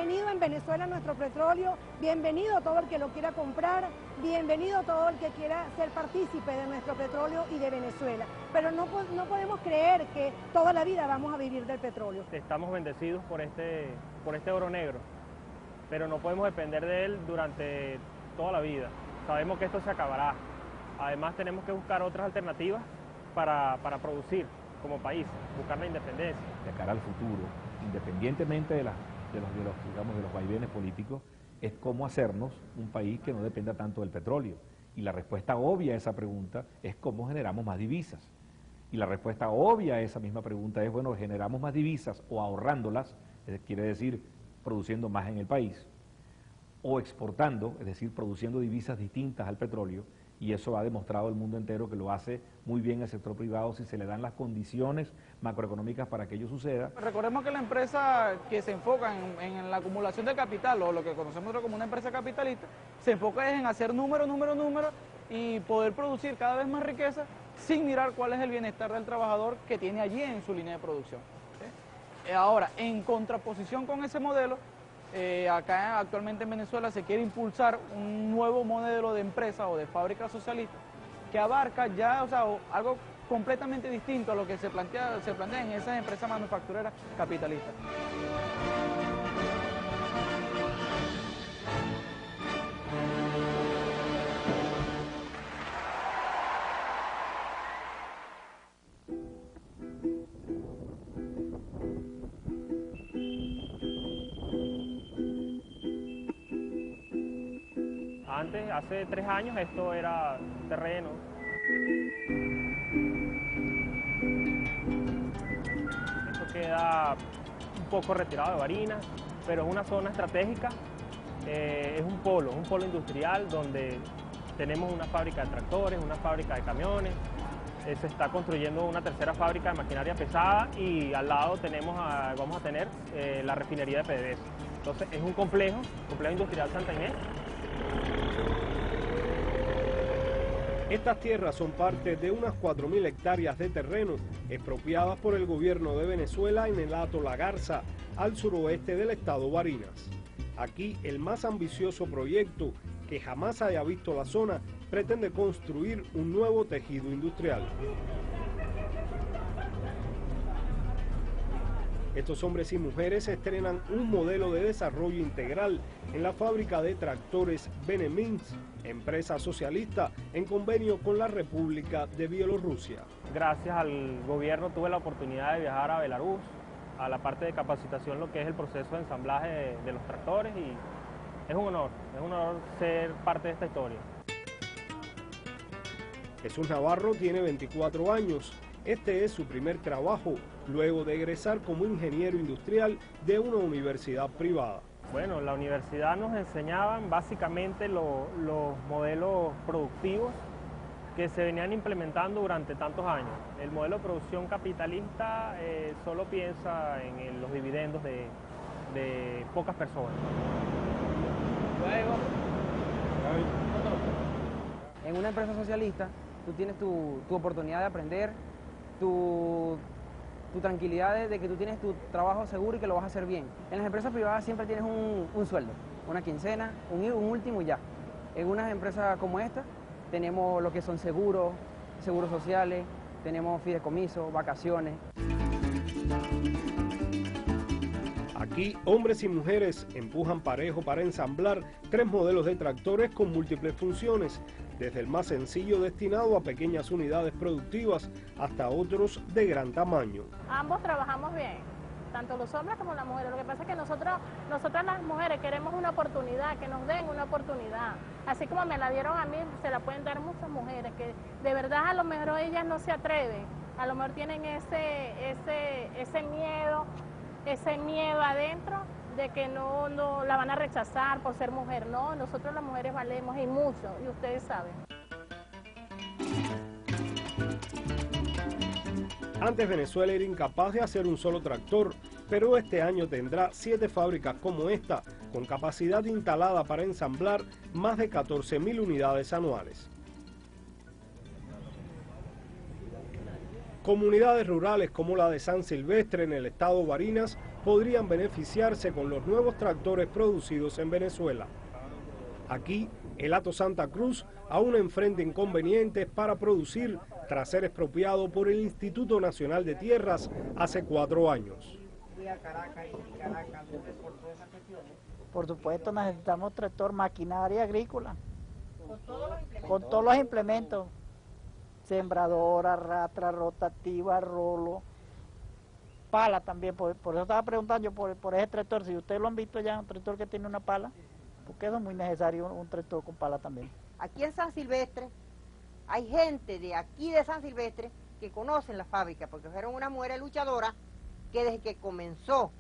bienvenido en Venezuela nuestro petróleo, bienvenido todo el que lo quiera comprar, bienvenido todo el que quiera ser partícipe de nuestro petróleo y de Venezuela. Pero no podemos creer que toda la vida vamos a vivir del petróleo. Estamos bendecidos por este oro negro, pero no podemos depender de él durante toda la vida. Sabemos que esto se acabará. Además tenemos que buscar otras alternativas para producir como país, buscar la independencia. De cara al futuro, independientemente de los vaivenes políticos, es cómo hacernos un país que no dependa tanto del petróleo. Y la respuesta obvia a esa pregunta es cómo generamos más divisas. Y la respuesta obvia a esa misma pregunta es, bueno, generamos más divisas o ahorrándolas, quiere decir produciendo más en el país, o exportando, es decir, produciendo divisas distintas al petróleo, y eso ha demostrado el mundo entero que lo hace muy bien el sector privado si se le dan las condiciones macroeconómicas para que ello suceda. Recordemos que la empresa que se enfoca en la acumulación de capital, o lo que conocemos como una empresa capitalista, se enfoca en hacer números y poder producir cada vez más riqueza sin mirar cuál es el bienestar del trabajador que tiene allí en su línea de producción. Ahora, en contraposición con ese modelo, acá actualmente en Venezuela se quiere impulsar un nuevo modelo de empresa o de fábrica socialista que abarca ya, algo completamente distinto a lo que se plantea en esas empresas manufactureras capitalistas. Antes, hace 3 años, esto era terreno. Esto queda un poco retirado de Barinas, pero es una zona estratégica, es un polo industrial donde tenemos una fábrica de tractores, una fábrica de camiones, se está construyendo una tercera fábrica de maquinaria pesada y al lado vamos a tener la refinería de PDVSA. Entonces es un complejo industrial Santa Inés. Estas tierras son parte de unas 4.000 hectáreas de terreno expropiadas por el gobierno de Venezuela en el hato La Garza, al suroeste del estado Barinas. Aquí el más ambicioso proyecto que jamás haya visto la zona pretende construir un nuevo tejido industrial. Estos hombres y mujeres estrenan un modelo de desarrollo integral en la fábrica de tractores Benemins, empresa socialista en convenio con la República de Bielorrusia. Gracias al gobierno tuve la oportunidad de viajar a Belarus, a la parte de capacitación, lo que es el proceso de ensamblaje de los tractores, y es un honor ser parte de esta historia. Jesús Navarro tiene 24 años. Este es su primer trabajo, luego de egresar como ingeniero industrial de una universidad privada. Bueno, la universidad nos enseñaban básicamente los modelos productivos que se venían implementando durante tantos años. El modelo de producción capitalista solo piensa en los dividendos de pocas personas. En una empresa socialista tú tienes tu oportunidad de aprender, tu tranquilidad de que tú tienes tu trabajo seguro y que lo vas a hacer bien. En las empresas privadas siempre tienes un sueldo, una quincena, un último y ya. En unas empresas como esta tenemos lo que son seguros sociales, tenemos fideicomisos, vacaciones. Aquí, hombres y mujeres empujan parejo para ensamblar 3 modelos de tractores con múltiples funciones, desde el más sencillo destinado a pequeñas unidades productivas hasta otros de gran tamaño. Ambos trabajamos bien, tanto los hombres como las mujeres. Lo que pasa es que nosotras las mujeres queremos una oportunidad, que nos den una oportunidad. Así como me la dieron a mí, se la pueden dar muchas mujeres que de verdad a lo mejor ellas no se atreven, a lo mejor tienen ese miedo adentro de que no la van a rechazar por ser mujer. No, nosotros las mujeres valemos y mucho, y ustedes saben. Antes Venezuela era incapaz de hacer un solo tractor, pero este año tendrá 7 fábricas como esta, con capacidad instalada para ensamblar más de 14.000 unidades anuales. Comunidades rurales como la de San Silvestre en el estado Barinas podrían beneficiarse con los nuevos tractores producidos en Venezuela. Aquí, el Hato Santa Cruz aún enfrenta inconvenientes para producir tras ser expropiado por el Instituto Nacional de Tierras hace 4 años. Por supuesto necesitamos tractor, maquinaria agrícola, con todos los implementos, sembradora, ratra, rotativa, rolo, pala también, por eso estaba preguntando yo por ese tractor, si ustedes lo han visto ya, un tractor que tiene una pala, porque eso es muy necesario, un tractor con pala también. Aquí en San Silvestre hay gente de aquí de San Silvestre que conocen la fábrica, porque fueron una mujer luchadora que desde que comenzó,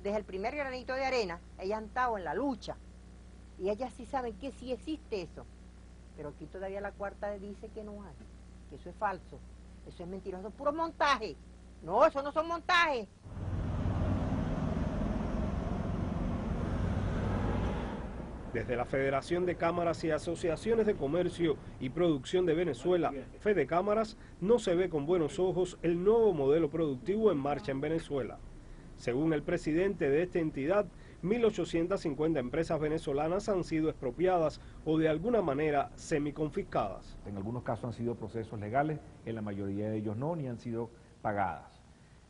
desde el primer granito de arena, ellas han estado en la lucha. Y ellas sí saben que sí existe eso. Pero aquí todavía la cuarta dice que no hay, que eso es falso, eso es mentiroso, es puro montaje. No, eso no son montajes. Desde la Federación de Cámaras y Asociaciones de Comercio y Producción de Venezuela, Fedecámaras, no se ve con buenos ojos el nuevo modelo productivo en marcha en Venezuela. Según el presidente de esta entidad, 1.850 empresas venezolanas han sido expropiadas o de alguna manera semiconfiscadas. En algunos casos han sido procesos legales, en la mayoría de ellos no, ni han sido pagadas.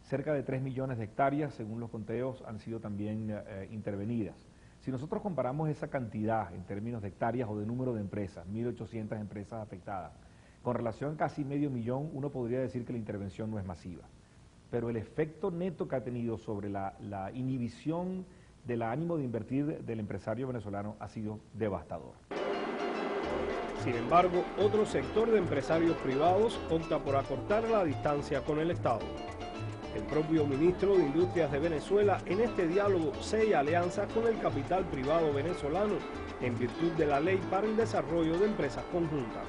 Cerca de 3 millones de hectáreas, según los conteos, han sido también intervenidas. Si nosotros comparamos esa cantidad en términos de hectáreas o de número de empresas, 1.800 empresas afectadas, con relación a casi medio millón, uno podría decir que la intervención no es masiva. Pero el efecto neto que ha tenido sobre la inhibición del ánimo de invertir del empresario venezolano ha sido devastador. Sin embargo, otro sector de empresarios privados opta por acortar la distancia con el Estado. El propio ministro de Industrias de Venezuela en este diálogo sella alianzas con el capital privado venezolano en virtud de la ley para el desarrollo de empresas conjuntas.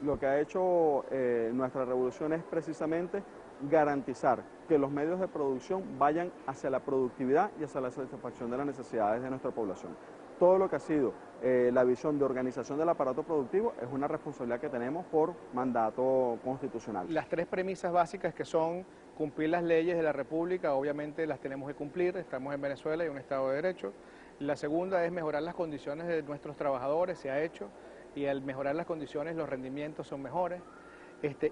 Lo que ha hecho nuestra revolución es precisamente garantizar que los medios de producción vayan hacia la productividad y hacia la satisfacción de las necesidades de nuestra población. Todo lo que ha sido la visión de organización del aparato productivo es una responsabilidad que tenemos por mandato constitucional. Las 3 premisas básicas que son cumplir las leyes de la República, obviamente las tenemos que cumplir, estamos en Venezuela y un Estado de Derecho. La segunda es mejorar las condiciones de nuestros trabajadores, se ha hecho, y al mejorar las condiciones los rendimientos son mejores.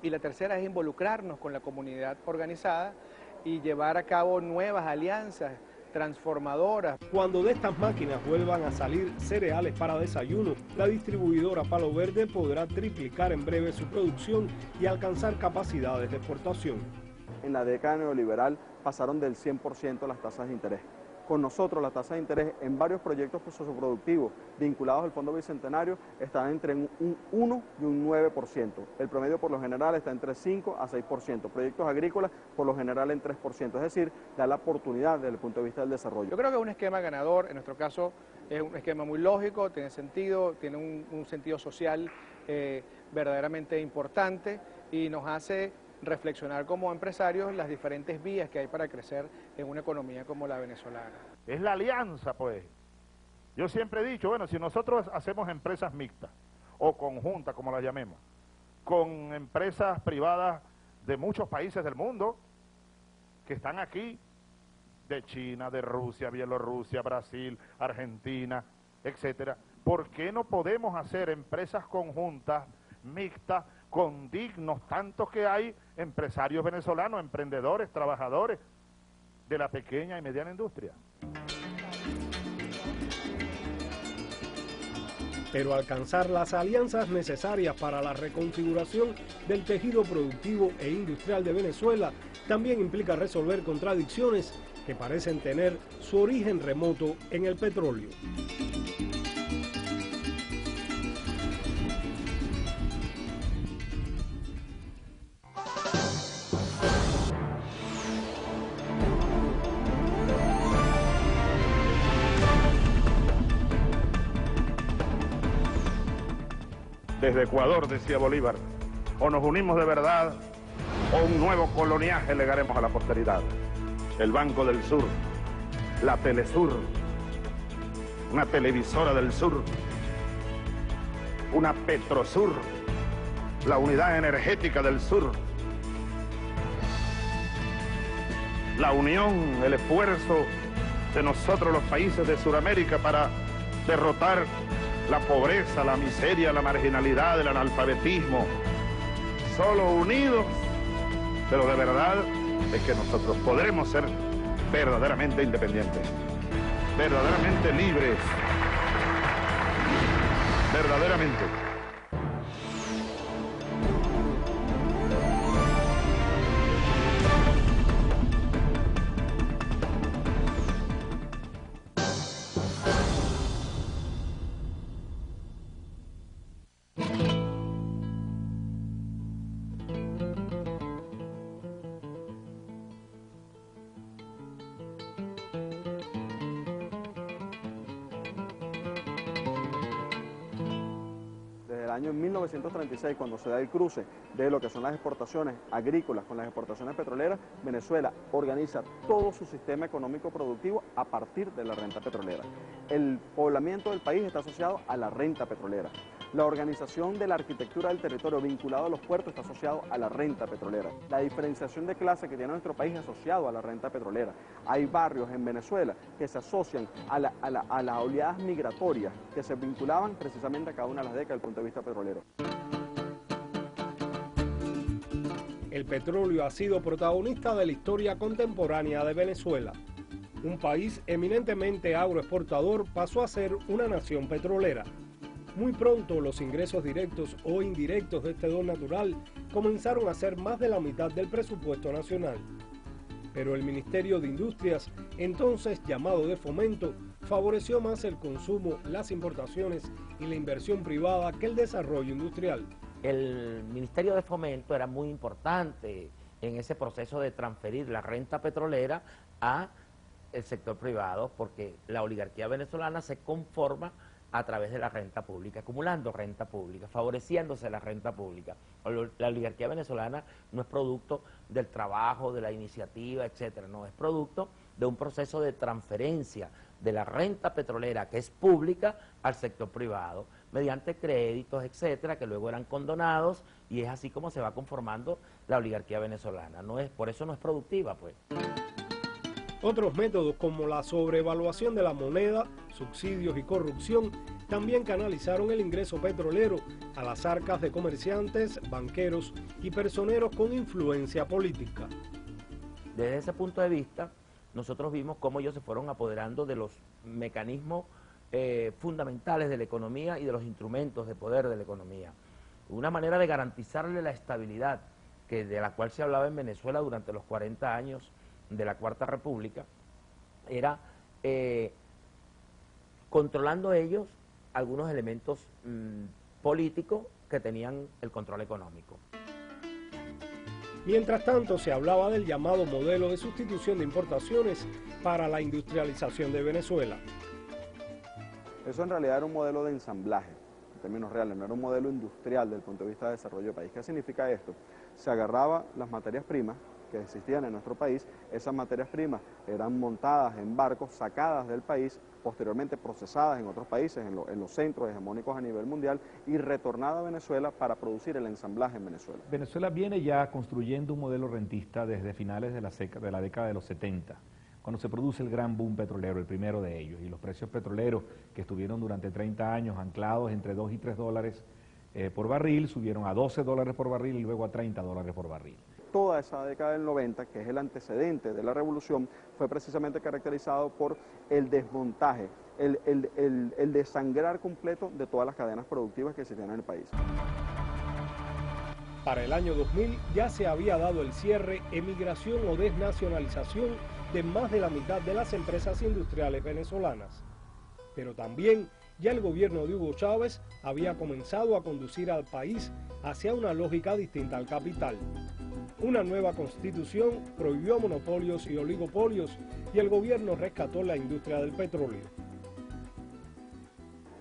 Y la tercera es involucrarnos con la comunidad organizada y llevar a cabo nuevas alianzas transformadoras. Cuando de estas máquinas vuelvan a salir cereales para desayuno, la distribuidora Palo Verde podrá triplicar en breve su producción y alcanzar capacidades de exportación. En la década neoliberal pasaron del 100% las tasas de interés. Con nosotros las tasas de interés en varios proyectos socioproductivos vinculados al Fondo Bicentenario están entre un 1 y un 9%. El promedio por lo general está entre 5 a 6%. Proyectos agrícolas por lo general en 3%. Es decir, da la oportunidad desde el punto de vista del desarrollo. Yo creo que es un esquema ganador, en nuestro caso es un esquema muy lógico, tiene sentido, tiene un sentido social verdaderamente importante y nos hace reflexionar como empresarios las diferentes vías que hay para crecer en una economía como la venezolana. Es la alianza, pues. Yo siempre he dicho, bueno, si nosotros hacemos empresas mixtas o conjuntas, como las llamemos, con empresas privadas de muchos países del mundo que están aquí, de China, de Rusia, Bielorrusia, Brasil, Argentina, etcétera, ¿por qué no podemos hacer empresas conjuntas, mixtas, con dignos tantos que hay empresarios venezolanos, emprendedores, trabajadores de la pequeña y mediana industria? Pero alcanzar las alianzas necesarias para la reconfiguración del tejido productivo e industrial de Venezuela también implica resolver contradicciones que parecen tener su origen remoto en el petróleo. Desde Ecuador, decía Bolívar, o nos unimos de verdad, o un nuevo coloniaje legaremos a la posteridad. El Banco del Sur, la Telesur, una televisora del sur, una Petrosur, la unidad energética del sur, la unión, el esfuerzo de nosotros los países de Sudamérica para derrotar la pobreza, la miseria, la marginalidad, el analfabetismo. Solo unidos, pero de verdad es que nosotros podremos ser verdaderamente independientes, verdaderamente libres, verdaderamente. Año 1936, cuando se da el cruce de lo que son las exportaciones agrícolas con las exportaciones petroleras, Venezuela organiza todo su sistema económico productivo a partir de la renta petrolera. El poblamiento del país está asociado a la renta petrolera. La organización de la arquitectura del territorio vinculado a los puertos está asociado a la renta petrolera. La diferenciación de clase que tiene nuestro país es asociado a la renta petrolera. Hay barrios en Venezuela que se asocian a las oleadas migratorias que se vinculaban precisamente a cada una de las décadas desde el punto de vista petrolero. El petróleo ha sido protagonista de la historia contemporánea de Venezuela. Un país eminentemente agroexportador pasó a ser una nación petrolera. Muy pronto los ingresos directos o indirectos de este don natural comenzaron a ser más de la mitad del presupuesto nacional. Pero el Ministerio de Industrias, entonces llamado de Fomento, favoreció más el consumo, las importaciones y la inversión privada que el desarrollo industrial. El Ministerio de Fomento era muy importante en ese proceso de transferir la renta petrolera a el sector privado, porque la oligarquía venezolana se conforma a través de la renta pública, acumulando renta pública, favoreciéndose la renta pública. La oligarquía venezolana no es producto del trabajo, de la iniciativa, etcétera, no, es producto de un proceso de transferencia de la renta petrolera, que es pública, al sector privado, mediante créditos, etcétera, que luego eran condonados, y es así como se va conformando la oligarquía venezolana. Por eso no es productiva, pues. Otros métodos como la sobrevaluación de la moneda, subsidios y corrupción también canalizaron el ingreso petrolero a las arcas de comerciantes, banqueros y personeros con influencia política. Desde ese punto de vista, nosotros vimos cómo ellos se fueron apoderando de los mecanismos fundamentales de la economía y de los instrumentos de poder de la economía. Una manera de garantizarle la estabilidad de la cual se hablaba en Venezuela durante los 40 años de la Cuarta República, era controlando ellos algunos elementos políticos que tenían el control económico. Mientras tanto, se hablaba del llamado modelo de sustitución de importaciones para la industrialización de Venezuela. Eso en realidad era un modelo de ensamblaje, en términos reales, no era un modelo industrial desde el punto de vista de desarrollo del país. ¿Qué significa esto? Se agarraba las materias primas que existían en nuestro país, esas materias primas eran montadas en barcos, sacadas del país, posteriormente procesadas en otros países, en los centros hegemónicos a nivel mundial, y retornadas a Venezuela para producir el ensamblaje en Venezuela. Venezuela viene ya construyendo un modelo rentista desde finales de la década de los 70, cuando se produce el gran boom petrolero, el primero de ellos, y los precios petroleros que estuvieron durante 30 años anclados entre 2 y 3 dólares por barril, subieron a 12 dólares por barril y luego a 30 dólares por barril. Toda esa década del 90, que es el antecedente de la revolución, fue precisamente caracterizado por el desmontaje, el desangrar completo de todas las cadenas productivas que existían en el país. Para el año 2000 ya se había dado el cierre, emigración o desnacionalización de más de la mitad de las empresas industriales venezolanas. Pero también ya el gobierno de Hugo Chávez había comenzado a conducir al país hacia una lógica distinta al capital. Una nueva constitución prohibió monopolios y oligopolios y el gobierno rescató la industria del petróleo.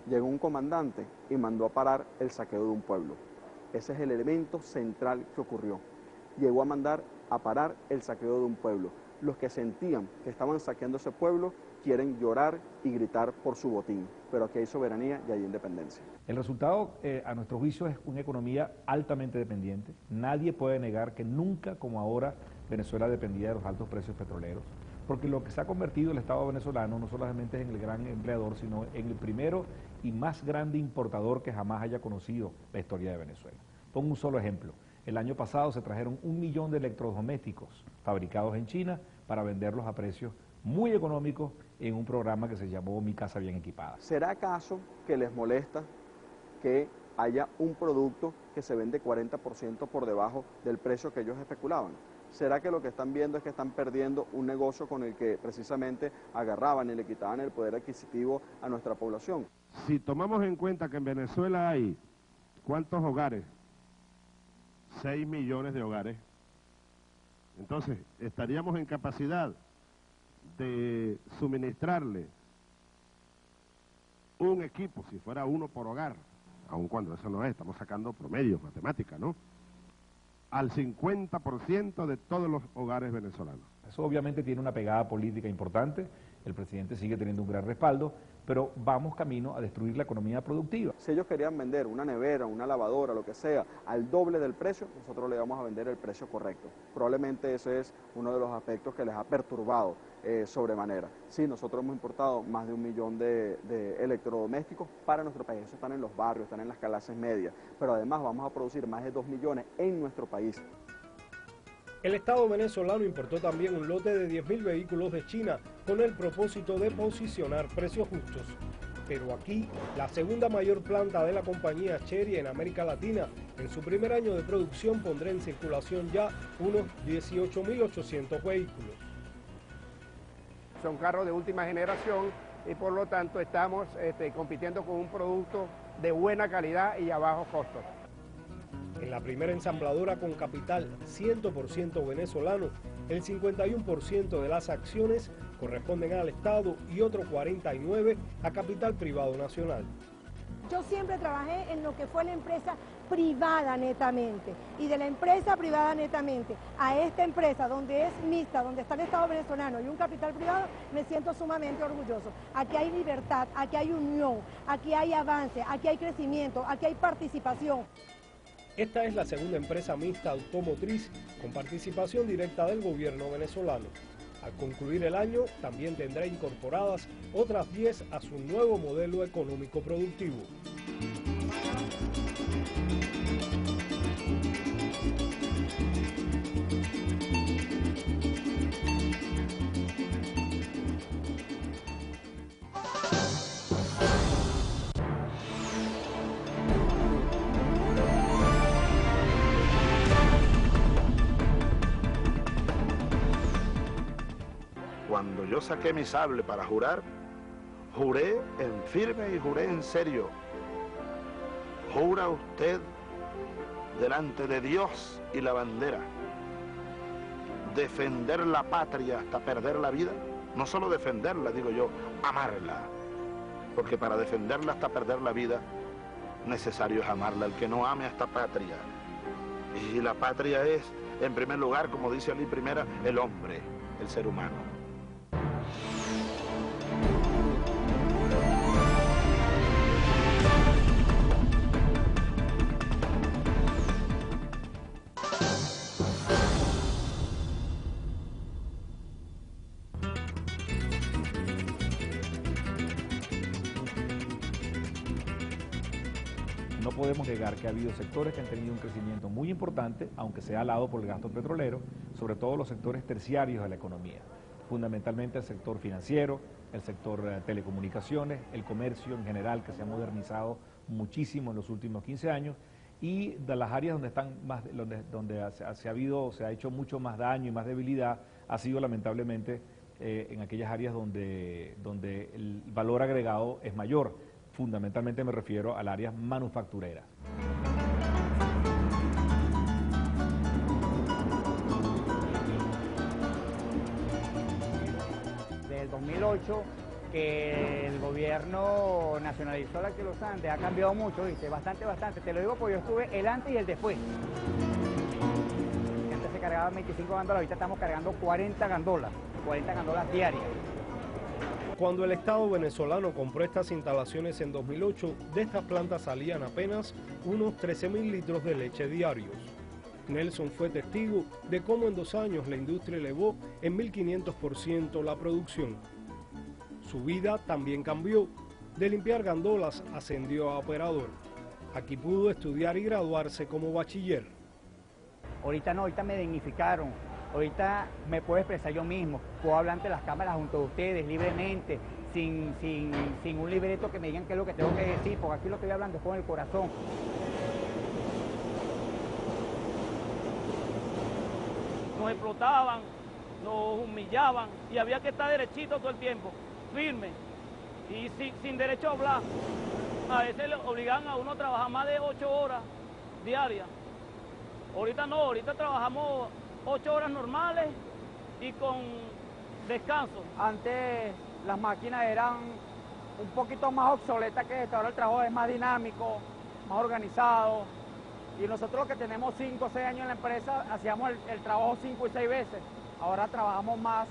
Llegó un comandante y mandó a parar el saqueo de un pueblo. Ese es el elemento central que ocurrió. Llegó a mandar a parar el saqueo de un pueblo. Los que sentían que estaban saqueando ese pueblo quieren llorar y gritar por su botín, pero aquí hay soberanía y hay independencia. El resultado, a nuestro juicio, es una economía altamente dependiente. Nadie puede negar que nunca como ahora Venezuela dependía de los altos precios petroleros, porque lo que se ha convertido el Estado venezolano no solamente es en el gran empleador, sino en el primero y más grande importador que jamás haya conocido la historia de Venezuela. Pongo un solo ejemplo. El año pasado se trajeron 1 millón de electrodomésticos fabricados en China para venderlos a precios muy económicos en un programa que se llamó Mi Casa Bien Equipada. ¿Será acaso que les molesta que haya un producto que se vende 40% por debajo del precio que ellos especulaban? ¿Será que lo que están viendo es que están perdiendo un negocio con el que precisamente agarraban y le quitaban el poder adquisitivo a nuestra población? Si tomamos en cuenta que en Venezuela hay, ¿cuántos hogares? 6 millones de hogares. Entonces, estaríamos en capacidad de suministrarle un equipo, si fuera uno por hogar, aun cuando eso no es, estamos sacando promedios, matemáticas, ¿no?, al 50% de todos los hogares venezolanos. Eso obviamente tiene una pegada política importante, el presidente sigue teniendo un gran respaldo, pero vamos camino a destruir la economía productiva. Si ellos querían vender una nevera, una lavadora, lo que sea, al doble del precio, nosotros le vamos a vender el precio correcto. Probablemente ese es uno de los aspectos que les ha perturbado sobremanera. Sí, nosotros hemos importado más de 1 millón de electrodomésticos para nuestro país. Eso están en los barrios, están en las clases medias, pero además vamos a producir más de 2 millones en nuestro país. El Estado venezolano importó también un lote de 10.000 vehículos de China con el propósito de posicionar precios justos. Pero aquí, la segunda mayor planta de la compañía Chery en América Latina, en su primer año de producción pondrá en circulación ya unos 18.800 vehículos. Son carros de última generación y por lo tanto estamos compitiendo con un producto de buena calidad y a bajos costos. En la primera ensambladora con capital 100% venezolano, el 51% de las acciones corresponden al Estado y otro 49% a capital privado nacional. Yo siempre trabajé en lo que fue la empresa privada netamente, y de la empresa privada netamente a esta empresa donde es mixta, donde está el Estado venezolano y un capital privado, me siento sumamente orgulloso. Aquí hay libertad, aquí hay unión, aquí hay avance, aquí hay crecimiento, aquí hay participación. Esta es la segunda empresa mixta automotriz con participación directa del gobierno venezolano. Al concluir el año, también tendrá incorporadas otras 10 a su nuevo modelo económico productivo. Cuando yo saqué mi sable para jurar, juré en firme y juré en serio. ¿Jura usted delante de Dios y la bandera defender la patria hasta perder la vida? No solo defenderla, digo yo, amarla. Porque para defenderla hasta perder la vida, necesario es amarla. El que no ame a esta patria. Y la patria es, en primer lugar, como dice Ali Primera, el hombre, el ser humano. No podemos negar que ha habido sectores que han tenido un crecimiento muy importante, aunque sea alado por el gasto petrolero, sobre todo los sectores terciarios de la economía, fundamentalmente el sector financiero, el sector telecomunicaciones, el comercio en general, que se ha modernizado muchísimo en los últimos 15 años, y de las áreas donde están más, donde se ha hecho mucho más daño y más debilidad, ha sido lamentablemente en aquellas áreas donde el valor agregado es mayor. Fundamentalmente me refiero al área manufacturera. Desde el 2008 que el gobierno nacionalizó la que los Andes ha cambiado mucho, ¿viste? Bastante. Te lo digo porque yo estuve el antes y el después. Antes se cargaban 25 gandolas, ahorita estamos cargando 40 gandolas diarias. Cuando el Estado venezolano compró estas instalaciones en 2008, de estas plantas salían apenas unos 13.000 litros de leche diarios. Nelson fue testigo de cómo en 2 años la industria elevó en 1500% la producción. Su vida también cambió. De limpiar gandolas ascendió a operador. Aquí pudo estudiar y graduarse como bachiller. Ahorita no, ahorita me dignificaron. Ahorita me puedo expresar yo mismo. Puedo hablar ante las cámaras junto a ustedes libremente, sin un libreto que me digan qué es lo que tengo que decir, porque aquí lo que estoy hablando es con el corazón. Nos explotaban, nos humillaban y había que estar derechito todo el tiempo, firme y sin derecho a hablar. A veces le obligaban a uno a trabajar más de 8 horas diarias. Ahorita no, ahorita trabajamos 8 horas normales y con descanso. Antes las máquinas eran un poquito más obsoletas que esta, ahora el trabajo es más dinámico, más organizado. Y nosotros que tenemos 5 o 6 años en la empresa, hacíamos el trabajo 5 y 6 veces. Ahora trabajamos más,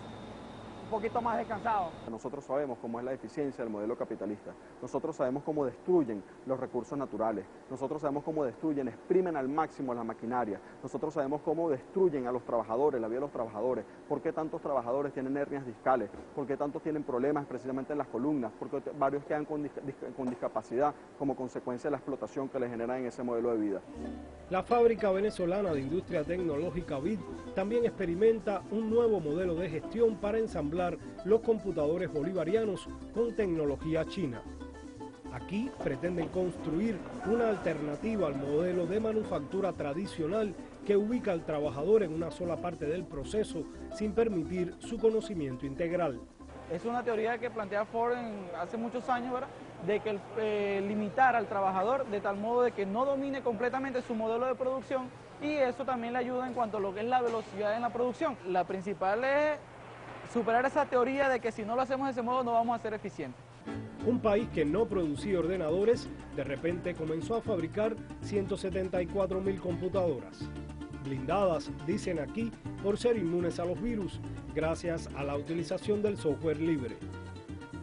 un poquito más descansados. Nosotros sabemos cómo es la eficiencia del modelo capitalista. Nosotros sabemos cómo destruyen los recursos naturales. Nosotros sabemos cómo destruyen, exprimen al máximo la maquinaria. Nosotros sabemos cómo destruyen a los trabajadores, la vida de los trabajadores. ¿Por qué tantos trabajadores tienen hernias discales? ¿Por qué tantos tienen problemas precisamente en las columnas? ¿Por qué varios quedan con discapacidad como consecuencia de la explotación que les genera en ese modelo de vida? La fábrica venezolana de industria tecnológica BID también experimenta un nuevo modelo de gestión para ensamblar los computadores bolivarianos con tecnología china. Aquí pretenden construir una alternativa al modelo de manufactura tradicional que ubica al trabajador en una sola parte del proceso sin permitir su conocimiento integral. Es una teoría que plantea Ford hace muchos años, ¿verdad?, de que limitar al trabajador de tal modo de que no domine completamente su modelo de producción, y eso también le ayuda en cuanto a lo que es la velocidad en la producción. La principal es superar esa teoría de que si no lo hacemos de ese modo no vamos a ser eficientes. Un país que no producía ordenadores, de repente comenzó a fabricar 174.000 computadoras. Blindadas, dicen aquí, por ser inmunes a los virus, gracias a la utilización del software libre.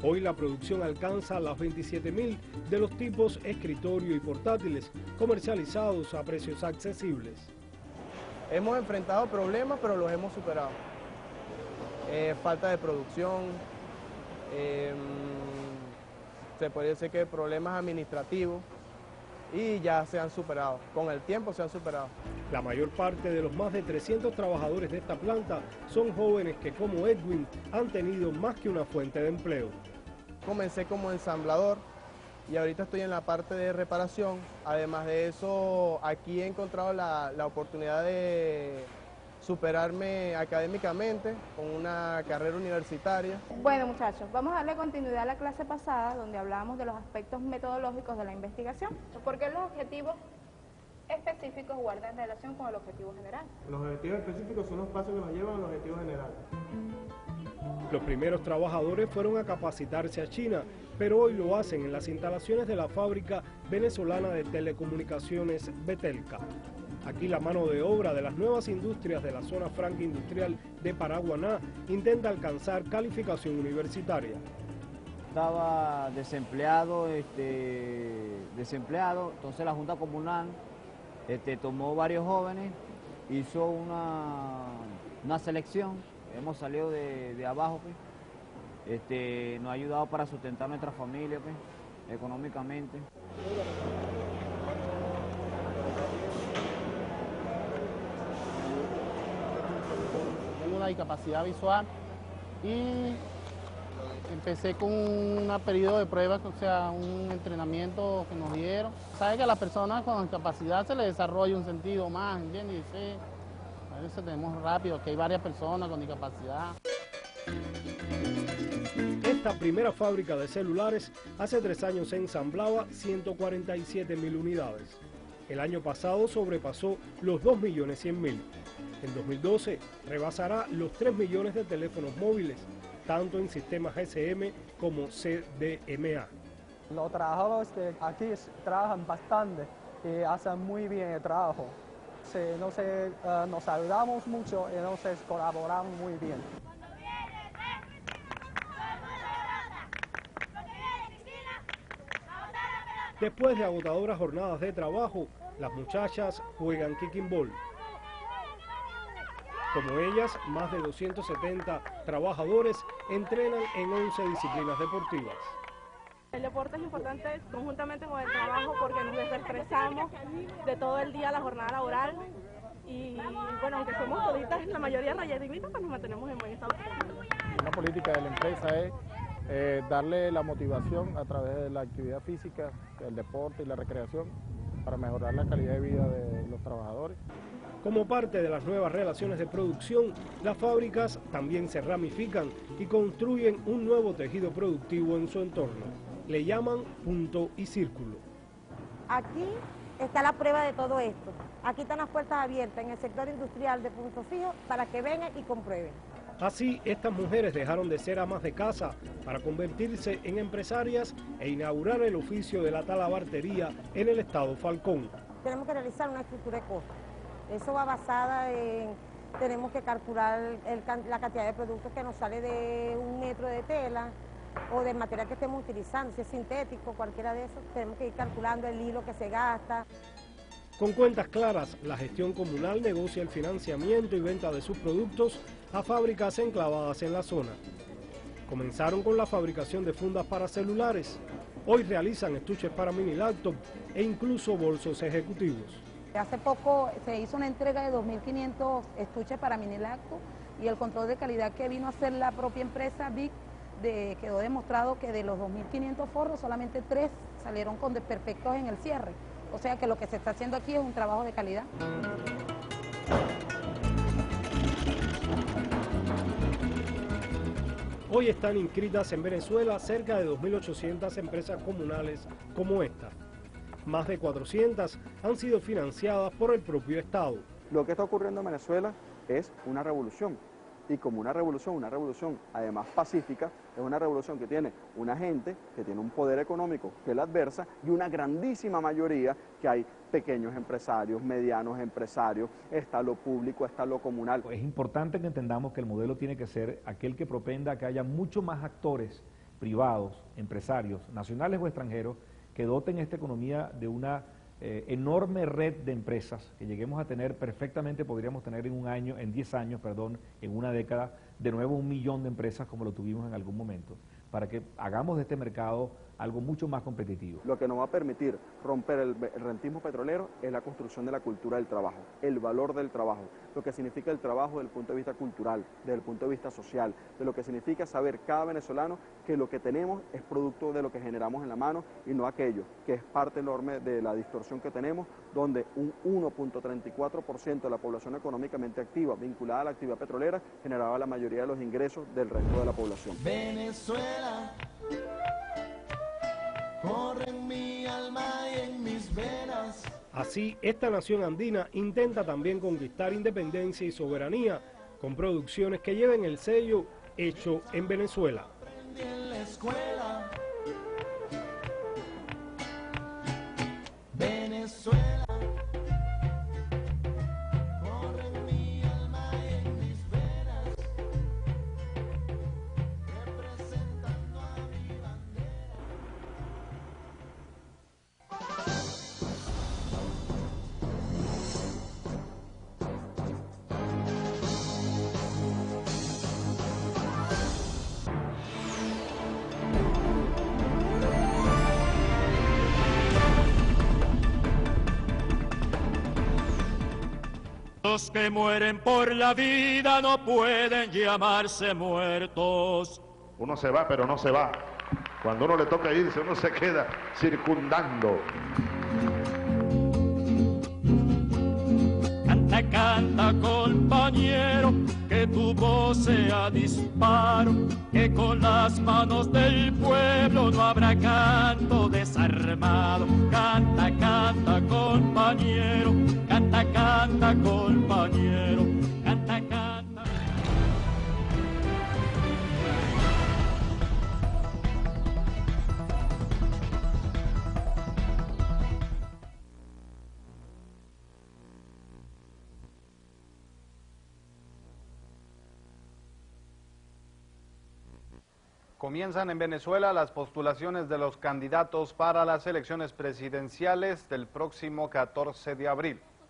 Hoy la producción alcanza las 27.000 de los tipos escritorio y portátiles, comercializados a precios accesibles. Hemos enfrentado problemas, pero los hemos superado. Falta de producción, se podría decir que problemas administrativos, y ya se han superado, con el tiempo se han superado. La mayor parte de los más de 300 trabajadores de esta planta son jóvenes que, como Edwin, han tenido más que una fuente de empleo. Comencé como ensamblador y ahorita estoy en la parte de reparación. Además de eso, aquí he encontrado la oportunidad de superarme académicamente con una carrera universitaria. Bueno, muchachos, vamos a darle continuidad a la clase pasada donde hablábamos de los aspectos metodológicos de la investigación. ¿Por qué los objetivos específicos guardan relación con el objetivo general? Los objetivos específicos son los pasos que nos llevan al objetivo general. Los primeros trabajadores fueron a capacitarse a China, pero hoy lo hacen en las instalaciones de la fábrica venezolana de telecomunicaciones Betelca. Aquí la mano de obra de las nuevas industrias de la zona franca industrial de Paraguaná intenta alcanzar calificación universitaria. Estaba desempleado, entonces la Junta Comunal tomó varios jóvenes, hizo una selección, hemos salido de abajo, pues. Nos ha ayudado para sustentar nuestra familia, pues, económicamente. Tengo una discapacidad visual y empecé con un periodo de pruebas, o sea, un entrenamiento que nos dieron. Sabe que a las personas con discapacidad se les desarrolla un sentido más, ¿entiendes? Sí, a veces tenemos rápido que hay varias personas con discapacidad. Esta primera fábrica de celulares hace 3 años ensamblaba 147.000 unidades. El año pasado sobrepasó los 2.100.000. En 2012 rebasará los 3 millones de teléfonos móviles, tanto en sistemas GSM como CDMA. Los trabajadores de aquí trabajan bastante y hacen muy bien el trabajo. Nos ayudamos mucho y nos colaboramos muy bien. Después de agotadoras jornadas de trabajo, las muchachas juegan kicking ball. Como ellas, más de 270 trabajadores entrenan en 11 disciplinas deportivas. El deporte es importante conjuntamente con el trabajo porque nos desestresamos de todo el día la jornada laboral y bueno, aunque somos toditas, la mayoría rayaditas, pues nos mantenemos en buen estado. Una política de la empresa es darle la motivación a través de la actividad física, el deporte y la recreación para mejorar la calidad de vida de los trabajadores. Como parte de las nuevas relaciones de producción, las fábricas también se ramifican y construyen un nuevo tejido productivo en su entorno. Le llaman punto y círculo. Aquí está la prueba de todo esto. Aquí están las puertas abiertas en el sector industrial de Punto Fijo para que vengan y comprueben. Así, estas mujeres dejaron de ser amas de casa para convertirse en empresarias e inaugurar el oficio de la talabartería en el estado Falcón. Tenemos que realizar una estructura de costos. Eso va basada en, tenemos que calcular la cantidad de productos que nos sale de 1 metro de tela o del material que estemos utilizando, si es sintético, cualquiera de esos, tenemos que ir calculando el hilo que se gasta. Con cuentas claras, la gestión comunal negocia el financiamiento y venta de sus productos a fábricas enclavadas en la zona. Comenzaron con la fabricación de fundas para celulares. Hoy realizan estuches para mini laptop e incluso bolsos ejecutivos. Hace poco se hizo una entrega de 2.500 estuches para mini laptop y el control de calidad que vino a hacer la propia empresa BIC quedó demostrado que de los 2.500 forros solamente 3 salieron con desperfectos en el cierre. O sea que lo que se está haciendo aquí es un trabajo de calidad. Hoy están inscritas en Venezuela cerca de 2.800 empresas comunales como esta. Más de 400 han sido financiadas por el propio Estado. Lo que está ocurriendo en Venezuela es una revolución. Y como una revolución además pacífica, es una revolución que tiene una gente que tiene un poder económico que la adversa y una grandísima mayoría que hay pequeños empresarios, medianos empresarios, está lo público, está lo comunal. Es importante que entendamos que el modelo tiene que ser aquel que propenda a que haya mucho más actores privados, empresarios, nacionales o extranjeros, que doten esta economía de una enorme red de empresas que lleguemos a tener perfectamente, podríamos tener en 10 años, en una década, de nuevo 1 millón de empresas como lo tuvimos en algún momento, para que hagamos de este mercado algo mucho más competitivo. Lo que nos va a permitir romper el rentismo petrolero es la construcción de la cultura del trabajo, el valor del trabajo, lo que significa el trabajo desde el punto de vista cultural, desde el punto de vista social, de lo que significa saber cada venezolano que lo que tenemos es producto de lo que generamos en la mano y no aquello, que es parte enorme de la distorsión que tenemos, donde un 1.34% de la población económicamente activa vinculada a la actividad petrolera generaba la mayoría de los ingresos del resto de la población. Venezuela, corre en mi alma y en mis venas. Así, esta nación andina intenta también conquistar independencia y soberanía con producciones que lleven el sello hecho en Venezuela. Aprendí en la escuela. Venezuela. Los que mueren por la vida no pueden llamarse muertos. Uno se va, pero no se va. Cuando uno le toca irse, uno se queda circundando. Canta, canta, compañero, que tu voz sea disparo, que con las manos del pueblo no habrá canto desarmado. Canta, canta, compañero, canta, canta, compañero, canta, canta. Comienzan en Venezuela las postulaciones de los candidatos para las elecciones presidenciales del próximo 14 de abril.